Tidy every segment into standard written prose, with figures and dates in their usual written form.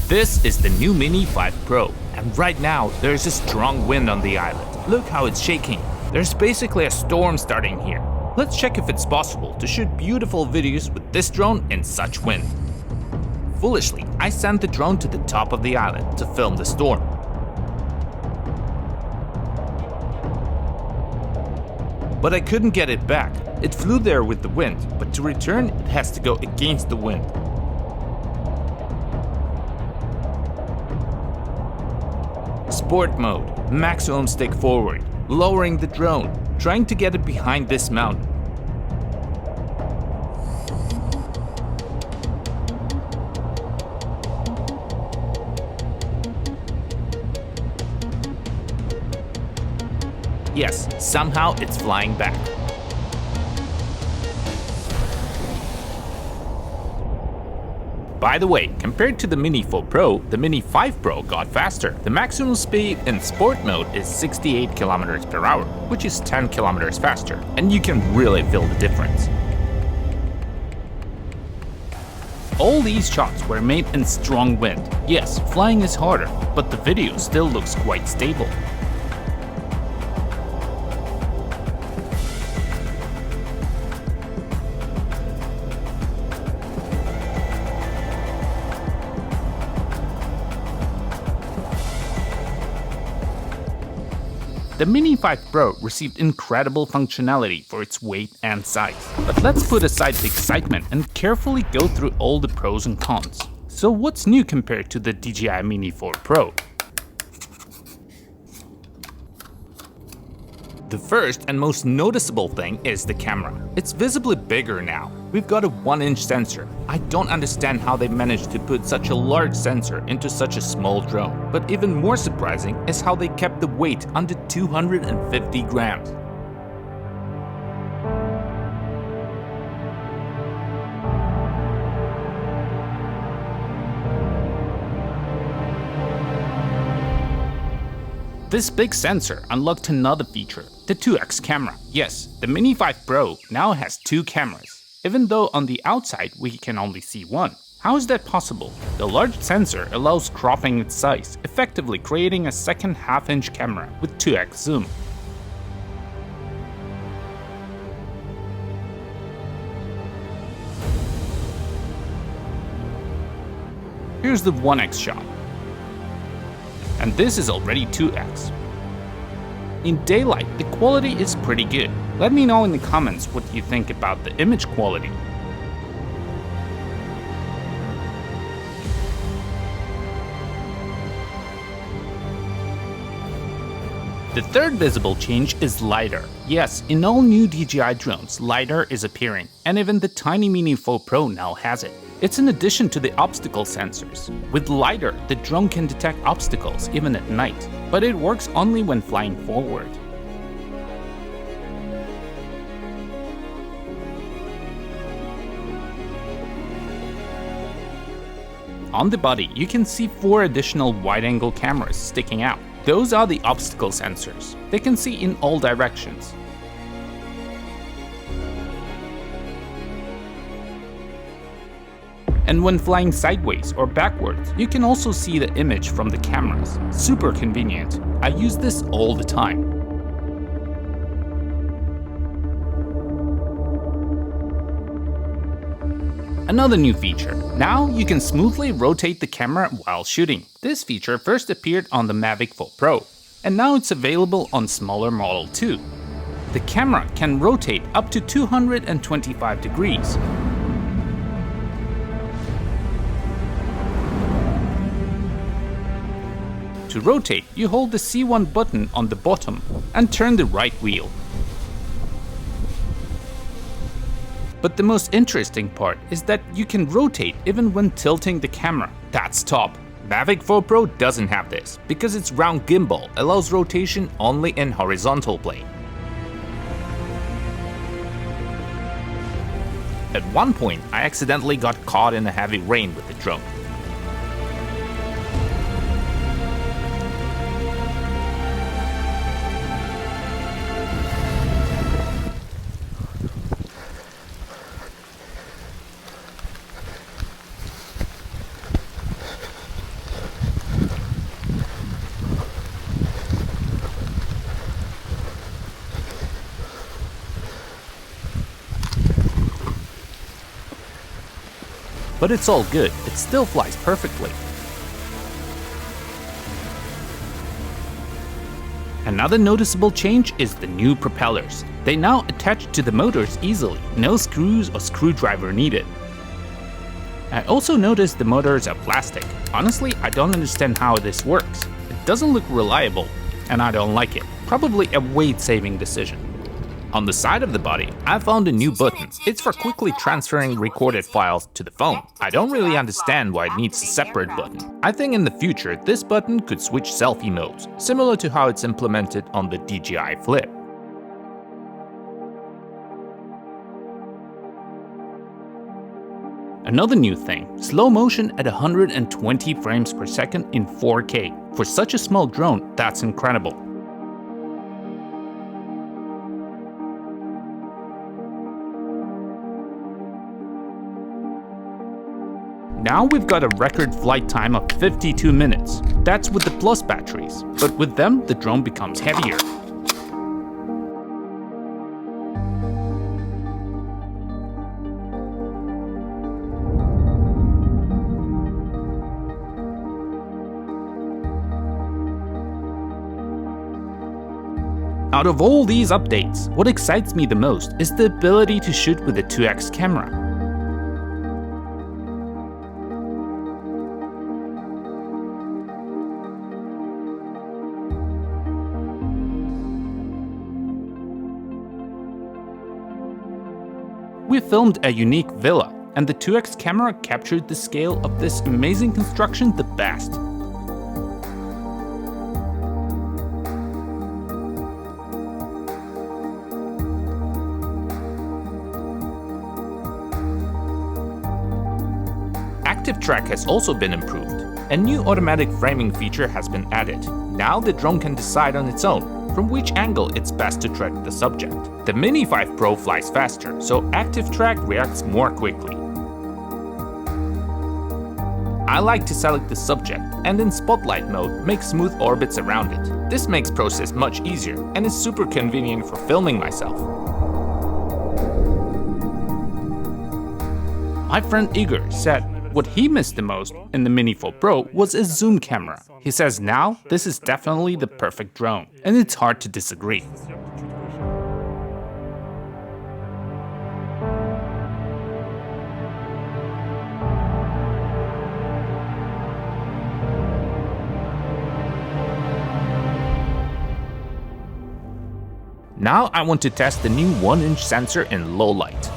This is the new Mini 5 Pro, and right now there's a strong wind on the island. Look how it's shaking. There's basically a storm starting here. Let's check if it's possible to shoot beautiful videos with this drone in such wind. Foolishly, I sent the drone to the top of the island to film the storm. But I couldn't get it back. It flew there with the wind, but to return it has to go against the wind. Sport mode, maximum stick forward, lowering the drone, trying to get it behind this mountain. Yes, somehow it's flying back. By the way, compared to the Mini 4 Pro, the Mini 5 Pro got faster. The maximum speed in sport mode is 68 km per hour, which is 10 km faster, and you can really feel the difference. All these shots were made in strong wind. Yes, flying is harder, but the video still looks quite stable. The Mini 5 Pro received incredible functionality for its weight and size. But let's put aside the excitement and carefully go through all the pros and cons. So what's new compared to the DJI Mini 4 Pro? The first and most noticeable thing is the camera. It's visibly bigger now. We've got a 1-inch sensor. I don't understand how they managed to put such a large sensor into such a small drone. But even more surprising is how they kept the weight under 250 grams. This big sensor unlocked another feature, the 2x camera. Yes, the Mini 5 Pro now has 2 cameras, even though on the outside we can only see one. How is that possible? The large sensor allows cropping its size, effectively creating a second half-inch camera with 2x zoom. Here's the 1x shot. And this is already 2x. In daylight, the quality is pretty good. Let me know in the comments what you think about the image quality. The third visible change is LiDAR. Yes, in all new DJI drones, LiDAR is appearing, and even the tiny Mini 4 Pro now has it. It's in addition to the obstacle sensors. With LiDAR, the drone can detect obstacles even at night, but it works only when flying forward. On the body, you can see 4 additional wide-angle cameras sticking out. Those are the obstacle sensors. They can see in all directions. And when flying sideways or backwards, you can also see the image from the cameras. Super convenient. I use this all the time. Another new feature. Now you can smoothly rotate the camera while shooting. This feature first appeared on the Mavic 4 Pro, and now it's available on smaller model too. The camera can rotate up to 225 degrees. To rotate, you hold the C1 button on the bottom and turn the right wheel. But the most interesting part is that you can rotate even when tilting the camera. That's top. Mavic 4 Pro doesn't have this, because its round gimbal allows rotation only in horizontal plane. At one point, I accidentally got caught in a heavy rain with the drone. but it's all good, it still flies perfectly. Another noticeable change is the new propellers. They now attach to the motors easily, no screws or screwdriver needed. I also noticed the motors are plastic. Honestly, I don't understand how this works. It doesn't look reliable, and I don't like it. Probably a weight-saving decision. On the side of the body, I found a new button. It's for quickly transferring recorded files to the phone. I don't really understand why it needs a separate button. I think in the future, this button could switch selfie modes, similar to how it's implemented on the DJI Flip. Another new thing, slow motion at 120 frames per second in 4K. For such a small drone, that's incredible. Now we've got a record flight time of 52 minutes. That's with the Plus batteries, but with them the drone becomes heavier. Out of all these updates, what excites me the most is the ability to shoot with a 2x camera. We filmed a unique villa, and the 2x camera captured the scale of this amazing construction the best. ActiveTrack has also been improved. A new automatic framing feature has been added. Now the drone can decide on its own from which angle it's best to track the subject. The Mini 5 Pro flies faster, so ActiveTrack reacts more quickly. I like to select the subject and in spotlight mode make smooth orbits around it. This makes process much easier and is super convenient for filming myself. My friend Igor said what he missed the most in the Mini 4 Pro was a zoom camera. He says now this is definitely the perfect drone, and it's hard to disagree. Now I want to test the new 1-inch sensor in low light.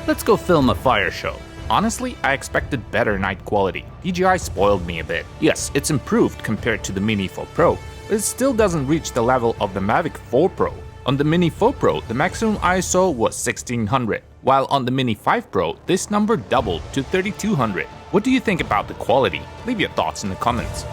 Let's go film a fire show. Honestly, I expected better night quality. DJI spoiled me a bit. Yes, it's improved compared to the Mini 4 Pro, but it still doesn't reach the level of the Mavic 4 Pro. On the Mini 4 Pro, the maximum ISO was 1600, while on the Mini 5 Pro, this number doubled to 3200. What do you think about the quality? Leave your thoughts in the comments.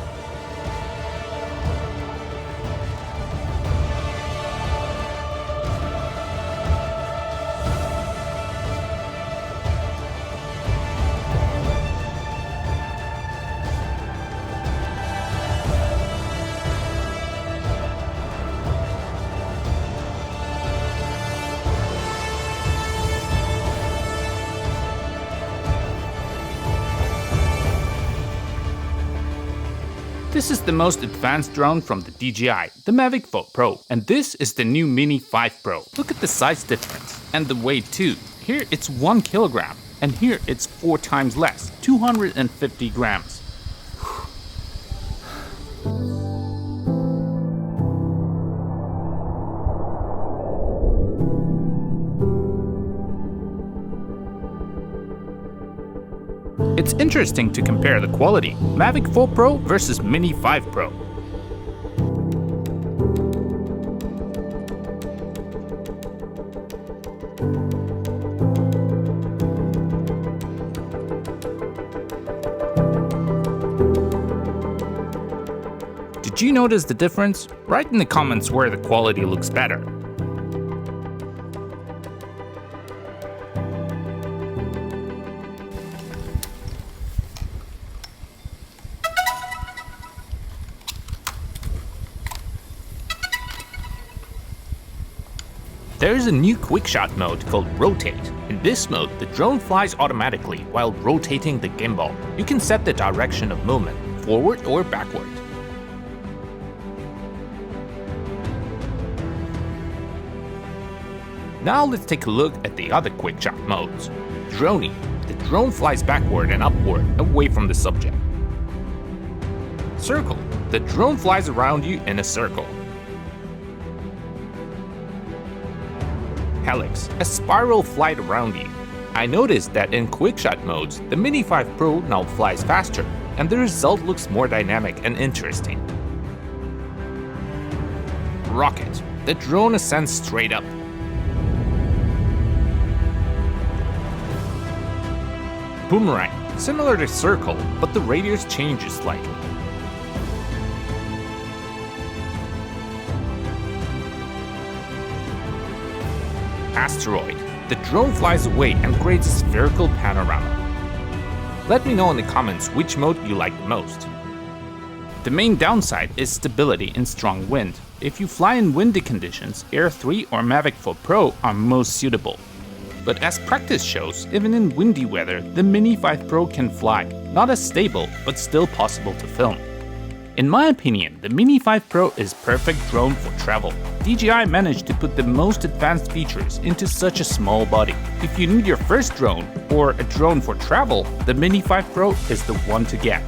This is the most advanced drone from the DJI, the Mavic 4 Pro, and this is the new Mini 5 Pro. Look at the size difference, and the weight too. Here it's 1 kilogram, and here it's 4 times less, 250 grams. It's interesting to compare the quality, Mavic 4 Pro versus Mini 5 Pro. Did you notice the difference? Write in the comments where the quality looks better. There is a new quickshot mode called Rotate. In this mode, the drone flies automatically while rotating the gimbal. You can set the direction of movement, forward or backward. Now let's take a look at the other quickshot modes. Droney. The drone flies backward and upward, away from the subject. Circle. The drone flies around you in a circle. Helix, a spiral flight around you. I noticed that in quickshot modes, the Mini 5 Pro now flies faster, and the result looks more dynamic and interesting. Rocket, the drone ascends straight up. Boomerang, similar to circle, but the radius changes slightly. Asteroid. The drone flies away and creates a spherical panorama. Let me know in the comments which mode you like the most. The main downside is stability in strong wind. If you fly in windy conditions, Air 3 or Mavic 4 Pro are most suitable. But as practice shows, even in windy weather, the Mini 5 Pro can fly. Not as stable, but still possible to film. In my opinion, the Mini 5 Pro is perfect drone for travel. DJI managed to put the most advanced features into such a small body. If you need your first drone or a drone for travel, the Mini 5 Pro is the one to get.